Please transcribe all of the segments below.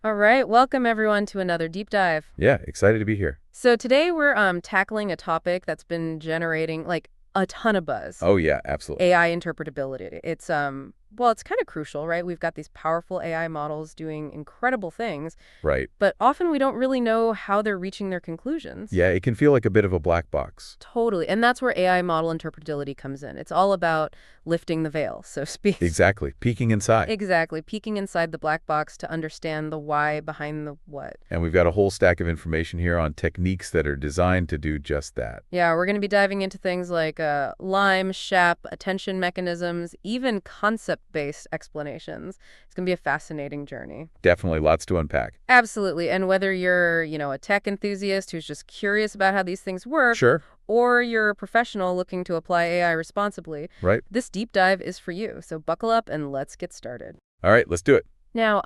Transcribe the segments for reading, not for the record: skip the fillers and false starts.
All right, welcome everyone to another deep dive. Yeah, excited to be here. So today we're tackling a topic that's been generating like a ton of buzz. Oh, yeah, absolutely. AI interpretability. It's kind of crucial, right? We've got these powerful AI models doing incredible things, Right. but often we don't really know how they're reaching their conclusions. Yeah, it can feel like a bit of a black box. Totally. And that's where AI model interpretability comes in. It's all about lifting the veil, so to speak. Exactly. Peeking inside. Exactly. Peeking inside the black box to understand the why behind the what. And we've got a whole stack of information here on techniques that are designed to do just that. Yeah, we're going to be diving into things like LIME, SHAP, attention mechanisms, even concept-based explanations. It's going to be a fascinating journey. Definitely lots to unpack. Absolutely. And whether you're, a tech enthusiast who's just curious about how these things work, Sure. or you're a professional looking to apply AI responsibly, Right. this deep dive is for you. So buckle up and let's get started. All right, let's do it. Now,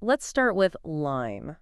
let's start with LIME.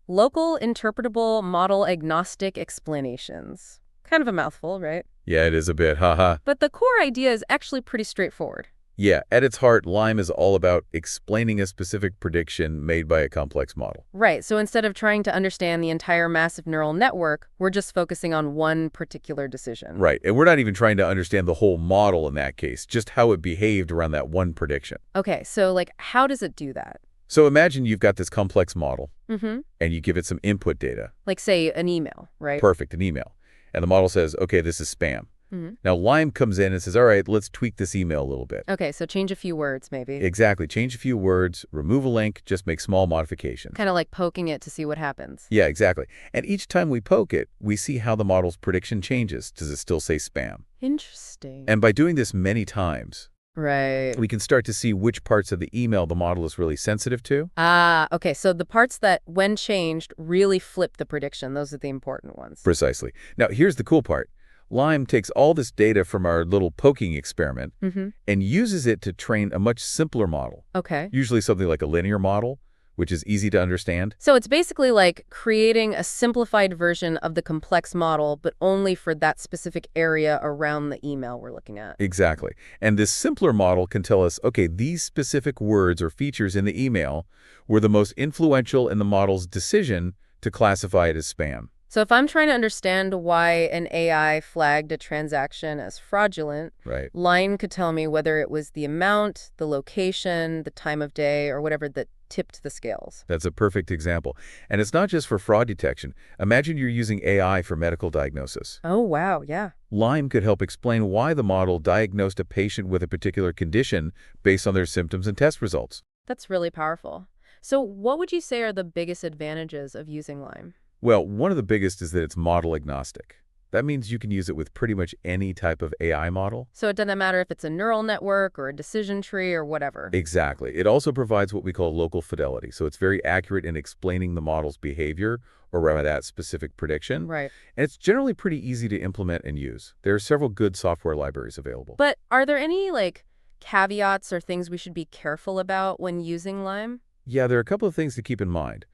Local Interpretable Model-agnostic Explanations. Kind of a mouthful, right? Yeah, it is a bit, haha. But the core idea is actually pretty straightforward. Yeah, at its heart, LIME is all about explaining a specific prediction made by a complex model. Right, so instead of trying to understand the entire massive neural network, we're just focusing on one particular decision. Right, and we're not even trying to understand the whole model in that case, just how it behaved around that one prediction. Okay, so how does it do that? So imagine you've got this complex model, Mm-hmm. and you give it some input data. Like, say, an email, right? Perfect, an email. And the model says, okay, this is spam. Mm-hmm. Now, LIME comes in and says, all right, let's tweak this email a little bit. Okay, so change a few words, maybe. Exactly. Change a few words, remove a link, just make small modifications. Kind of like poking it to see what happens. Yeah, exactly. And each time we poke it, we see how the model's prediction changes. Does it still say spam? Interesting. And by doing this many times, Right. we can start to see which parts of the email the model is really sensitive to. Ah, okay, so the parts that, when changed, really flip the prediction. Those are the important ones. Precisely. Now, here's the cool part. LIME takes all this data from our little poking experiment Mm-hmm. and uses it to train a much simpler model, Okay. usually something like a linear model, which is easy to understand. So it's basically like creating a simplified version of the complex model, but only for that specific area around the email we're looking at. Exactly. And this simpler model can tell us, okay, these specific words or features in the email were the most influential in the model's decision to classify it as spam. So if I'm trying to understand why an AI flagged a transaction as fraudulent, Right. LIME could tell me whether it was the amount, the location, the time of day, or whatever that tipped the scales. That's a perfect example. And it's not just for fraud detection. Imagine you're using AI for medical diagnosis. Oh, wow, yeah. LIME could help explain why the model diagnosed a patient with a particular condition based on their symptoms and test results. That's really powerful. So what would you say are the biggest advantages of using LIME? Well, one of the biggest is that it's model agnostic. That means you can use it with pretty much any type of AI model. So it doesn't matter if it's a neural network or a decision tree or whatever. Exactly. It also provides what we call local fidelity, so it's very accurate in explaining the model's behavior or rather that specific prediction. Right. And it's generally pretty easy to implement and use. There are several good software libraries available. But are there any, caveats or things we should be careful about when using LIME? Yeah, there are a couple of things to keep in mind.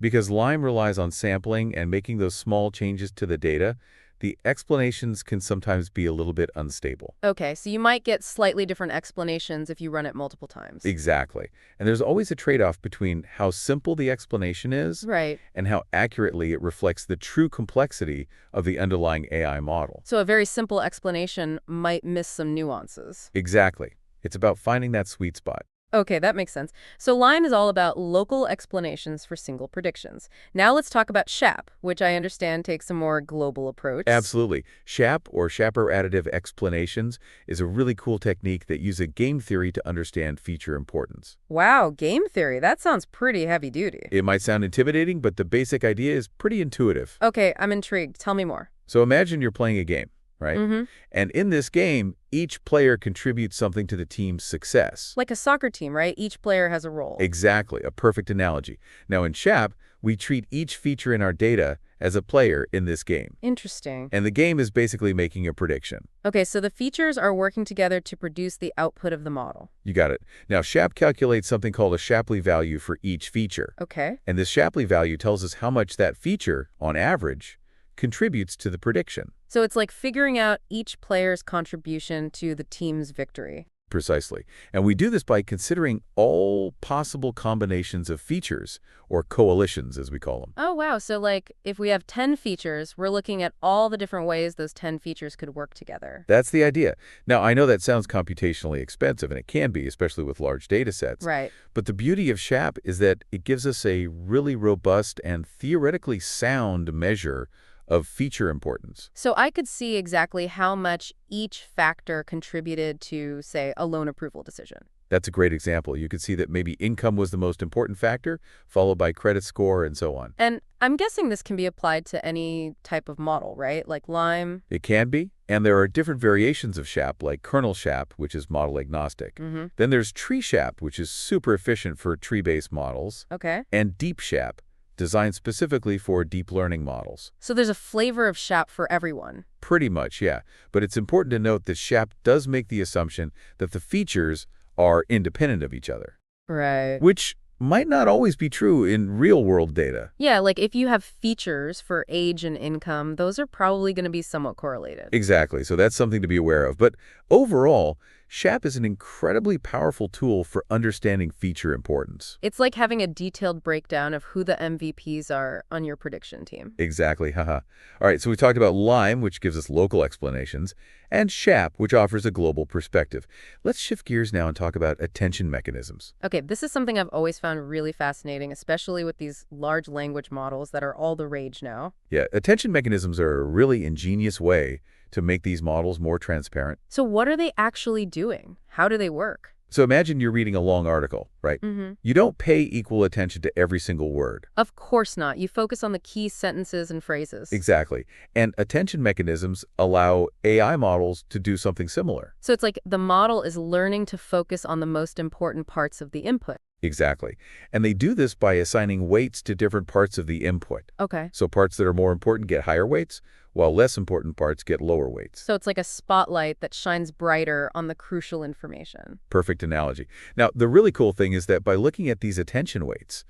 Because LIME relies on sampling and making those small changes to the data, the explanations can sometimes be a little bit unstable. Okay, so you might get slightly different explanations if you run it multiple times. Exactly. And there's always a trade-off between how simple the explanation is Right. and how accurately it reflects the true complexity of the underlying AI model. So a very simple explanation might miss some nuances. Exactly. It's about finding that sweet spot. Okay, that makes sense. So LIME is all about local explanations for single predictions. Now let's talk about SHAP, which I understand takes a more global approach. Absolutely. SHAP, or Shaper Additive Explanations, is a really cool technique that uses game theory to understand feature importance. Wow, game theory. That sounds pretty heavy duty. It might sound intimidating, but the basic idea is pretty intuitive. Okay, I'm intrigued. Tell me more. So imagine you're playing a game, right? Mm-hmm. And in this game, each player contributes something to the team's success. Like a soccer team, right? Each player has a role. Exactly, a perfect analogy. Now in SHAP, we treat each feature in our data as a player in this game. Interesting. And the game is basically making a prediction. Okay, so the features are working together to produce the output of the model. You got it. Now SHAP calculates something called a Shapley value for each feature. Okay. And this Shapley value tells us how much that feature, on average, contributes to the prediction. So it's like figuring out each player's contribution to the team's victory. Precisely. And we do this by considering all possible combinations of features, or coalitions, as we call them. Oh, wow. So, like, if we have 10 features, we're looking at all the different ways those 10 features could work together. That's the idea. Now, I know that sounds computationally expensive, and it can be, especially with large data sets. Right. But the beauty of SHaP is that it gives us a really robust and theoretically sound measure of feature importance. So I could see exactly how much each factor contributed to, say, a loan approval decision. That's a great example. You could see that maybe income was the most important factor, followed by credit score and so on. And I'm guessing this can be applied to any type of model, right? Like Lime. It can be, and there are different variations of SHaP, like Kernel SHaP, which is model-agnostic. Then there's Tree SHaP, which is super efficient for tree-based models, Okay. and Deep SHaP, designed specifically for deep learning models. So there's a flavor of SHaP for everyone. Pretty much, yeah. But it's important to note that SHaP does make the assumption that the features are independent of each other, Right. which might not always be true in real-world data. Yeah, like if you have features for age and income, those are probably going to be somewhat correlated. Exactly, so that's something to be aware of. But overall, SHaP is an incredibly powerful tool for understanding feature importance. It's like having a detailed breakdown of who the MVPs are on your prediction team. Exactly, haha. All right, so we talked about Lime, which gives us local explanations, and SHaP, which offers a global perspective. Let's shift gears now and talk about attention mechanisms. Okay, this is something I've always found really fascinating, especially with these large language models that are all the rage now. Yeah, attention mechanisms are a really ingenious way to make these models more transparent. So what are they actually doing? How do they work? So imagine you're reading a long article, right? You don't pay equal attention to every single word. Of course not. You focus on the key sentences and phrases. Exactly. And attention mechanisms allow AI models to do something similar. So it's like the model is learning to focus on the most important parts of the input. Exactly. And they do this by assigning weights to different parts of the input. Okay. So parts that are more important get higher weights, while less important parts get lower weights. So it's like a spotlight that shines brighter on the crucial information. Perfect analogy. Now, the really cool thing is that by looking at these attention weights,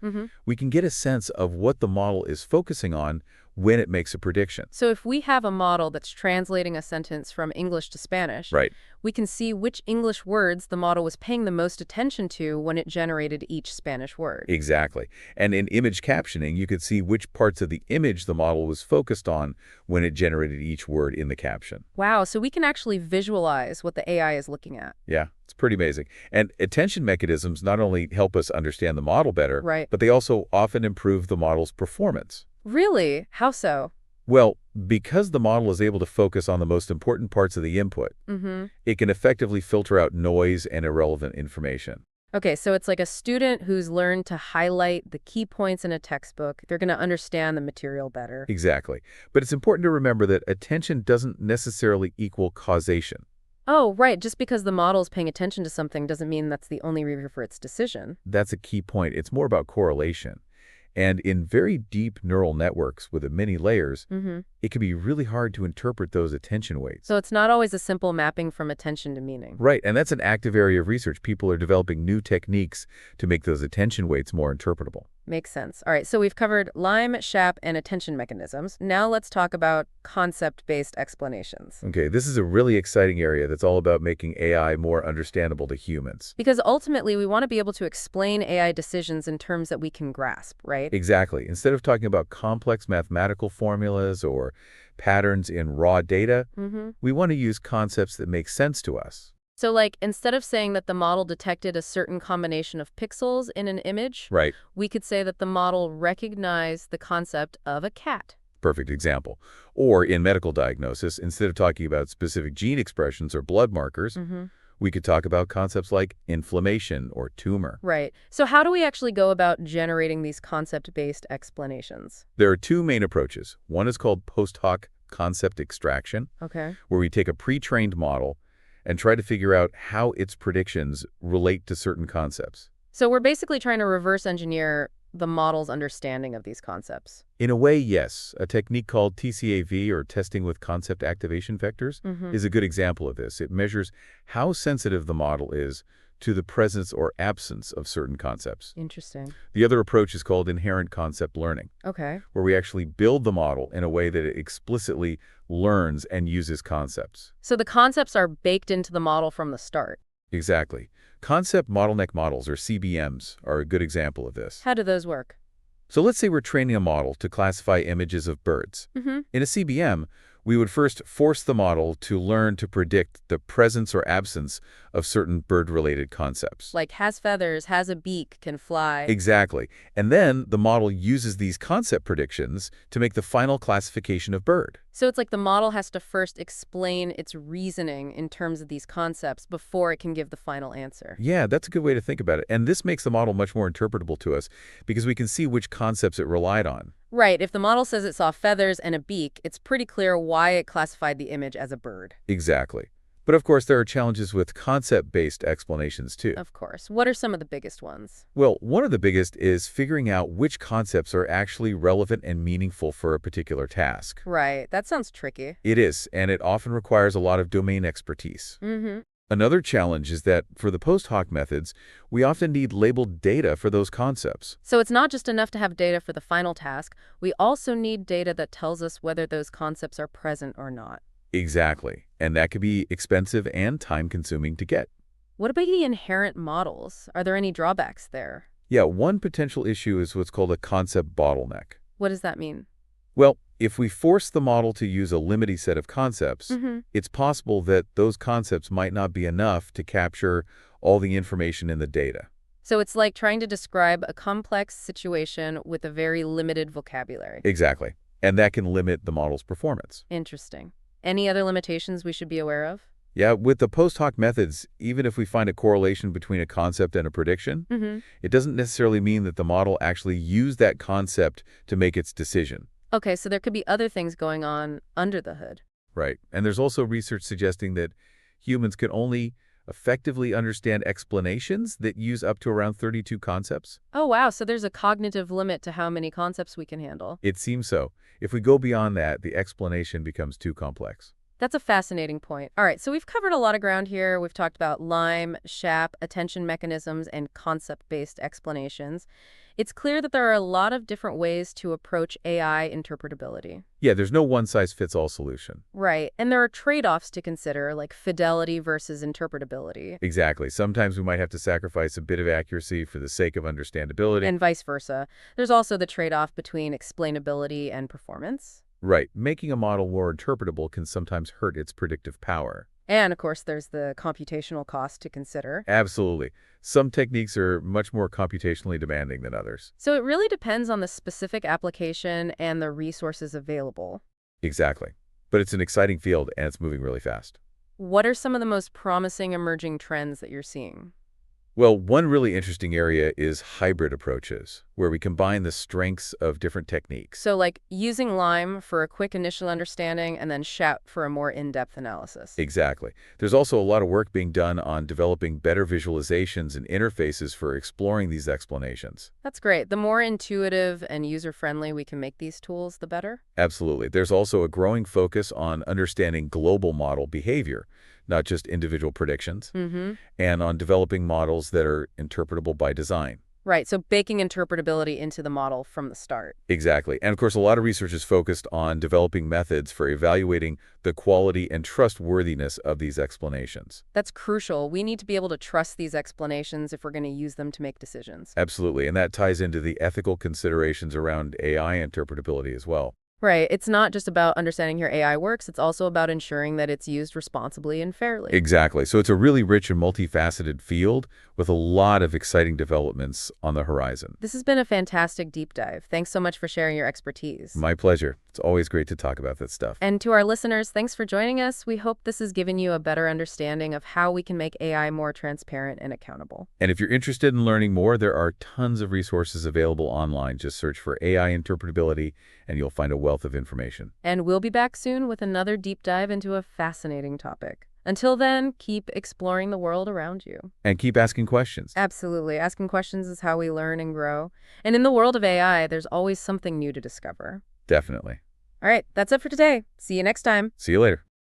we can get a sense of what the model is focusing on when it makes a prediction. So if we have a model that's translating a sentence from English to Spanish, Right. we can see which English words the model was paying the most attention to when it generated each Spanish word. Exactly. And in image captioning, you could see which parts of the image the model was focused on when it generated each word in the caption. Wow, so we can actually visualize what the AI is looking at. Yeah, it's pretty amazing. And attention mechanisms not only help us understand the model better, Right. but they also often improve the model's performance. Really? How so? Well, because the model is able to focus on the most important parts of the input, it can effectively filter out noise and irrelevant information. Okay, so it's like a student who's learned to highlight the key points in a textbook. They're going to understand the material better. Exactly. But it's important to remember that attention doesn't necessarily equal causation. Oh, right. Just because the model is paying attention to something doesn't mean that's the only reason for its decision. That's a key point. It's more about correlation. And in very deep neural networks with many layers, it can be really hard to interpret those attention weights. So it's not always a simple mapping from attention to meaning. Right, and that's an active area of research. People are developing new techniques to make those attention weights more interpretable. Makes sense. All right, so we've covered Lime, SHaP, and attention mechanisms. Now let's talk about concept-based explanations. Okay, this is a really exciting area that's all about making AI more understandable to humans. Because ultimately, we want to be able to explain AI decisions in terms that we can grasp, right? Exactly. Instead of talking about complex mathematical formulas or patterns in raw data, we want to use concepts that make sense to us. So like, instead of saying that the model detected a certain combination of pixels in an image, Right. we could say that the model recognized the concept of a cat. Perfect example. Or in medical diagnosis, instead of talking about specific gene expressions or blood markers, we could talk about concepts like inflammation or tumor. Right. So how do we actually go about generating these concept-based explanations? There are two main approaches. One is called post-hoc concept extraction, Okay. where we take a pre-trained model and try to figure out how its predictions relate to certain concepts. So we're basically trying to reverse engineer the model's understanding of these concepts. In a way, yes. A technique called TCAV, or testing with concept activation vectors, is a good example of this. It measures how sensitive the model is to the presence or absence of certain concepts. Interesting. The other approach is called inherent concept learning, Okay. where we actually build the model in a way that it explicitly learns and uses concepts. So the concepts are baked into the model from the start. Exactly. Concept bottleneck models, or CBMs, are a good example of this. How do those work? So let's say we're training a model to classify images of birds. Mm-hmm. In a CBM, we would first force the model to learn to predict the presence or absence of certain bird-related concepts. Like has feathers, has a beak, can fly. Exactly. And then the model uses these concept predictions to make the final classification of bird. So it's like the model has to first explain its reasoning in terms of these concepts before it can give the final answer. Yeah, that's a good way to think about it. And this makes the model much more interpretable to us because we can see which concepts it relied on. Right, if the model says it saw feathers and a beak, it's pretty clear why it classified the image as a bird. Exactly. But of course, there are challenges with concept-based explanations too. Of course. What are some of the biggest ones? Well, one of the biggest is figuring out which concepts are actually relevant and meaningful for a particular task. Right, that sounds tricky. It is, and it often requires a lot of domain expertise. Mm-hmm. Another challenge is that for the post-hoc methods, we often need labeled data for those concepts. So it's not just enough to have data for the final task. We also need data that tells us whether those concepts are present or not. Exactly. And that could be expensive and time-consuming to get. What about the inherent models? Are there any drawbacks there? Yeah, one potential issue is what's called a concept bottleneck. What does that mean? Well, if we force the model to use a limited set of concepts, Mm-hmm. it's possible that those concepts might not be enough to capture all the information in the data. So it's like trying to describe a complex situation with a very limited vocabulary. Exactly. And that can limit the model's performance. Interesting. Any other limitations we should be aware of? Yeah, with the post-hoc methods, even if we find a correlation between a concept and a prediction, Mm-hmm. it doesn't necessarily mean that the model actually used that concept to make its decision. Okay, so there could be other things going on under the hood. Right. And there's also research suggesting that humans can only effectively understand explanations that use up to around 32 concepts. Oh, wow. So there's a cognitive limit to how many concepts we can handle. It seems so. If we go beyond that, the explanation becomes too complex. That's a fascinating point. All right, so we've covered a lot of ground here. We've talked about LIME, SHAP, attention mechanisms, and concept-based explanations. It's clear that there are a lot of different ways to approach AI interpretability. Yeah, there's no one-size-fits-all solution. Right, and there are trade-offs to consider, like fidelity versus interpretability, Exactly. Sometimes we might have to sacrifice a bit of accuracy for the sake of understandability. and vice versa. There's also the trade-off between explainability and performance. Right. Making a model more interpretable can sometimes hurt its predictive power. And, of course, there's the computational cost to consider. Absolutely. Some techniques are much more computationally demanding than others. So it really depends on the specific application and the resources available. Exactly. But it's an exciting field, and it's moving really fast. What are some of the most promising emerging trends that you're seeing? Well, one really interesting area is hybrid approaches, where we combine the strengths of different techniques. So like using LIME for a quick initial understanding and then SHAP for a more in-depth analysis. Exactly. There's also a lot of work being done on developing better visualizations and interfaces for exploring these explanations. That's great. The more intuitive and user-friendly we can make these tools, the better. Absolutely. There's also a growing focus on understanding global model behavior, not just individual predictions, Mm-hmm. and on developing models that are interpretable by design. Right, so baking interpretability into the model from the start. Exactly. And of course, a lot of research is focused on developing methods for evaluating the quality and trustworthiness of these explanations. That's crucial. We need to be able to trust these explanations if we're going to use them to make decisions. Absolutely. And that ties into the ethical considerations around AI interpretability as well. Right, it's not just about understanding how AI works, it's also about ensuring that it's used responsibly and fairly. Exactly. So it's a really rich and multifaceted field with a lot of exciting developments on the horizon. This has been a fantastic deep dive. Thanks so much for sharing your expertise. My pleasure. It's always great to talk about that stuff. And to our listeners, thanks for joining us. We hope this has given you a better understanding of how we can make AI more transparent and accountable. And if you're interested in learning more, there are tons of resources available online. Just search for AI interpretability and you'll find a wealth of information. And we'll be back soon with another deep dive into a fascinating topic. Until then, keep exploring the world around you. And keep asking questions. Absolutely. Asking questions is how we learn and grow. And in the world of AI, there's always something new to discover. Definitely. All right, that's it for today. See you next time. See you later.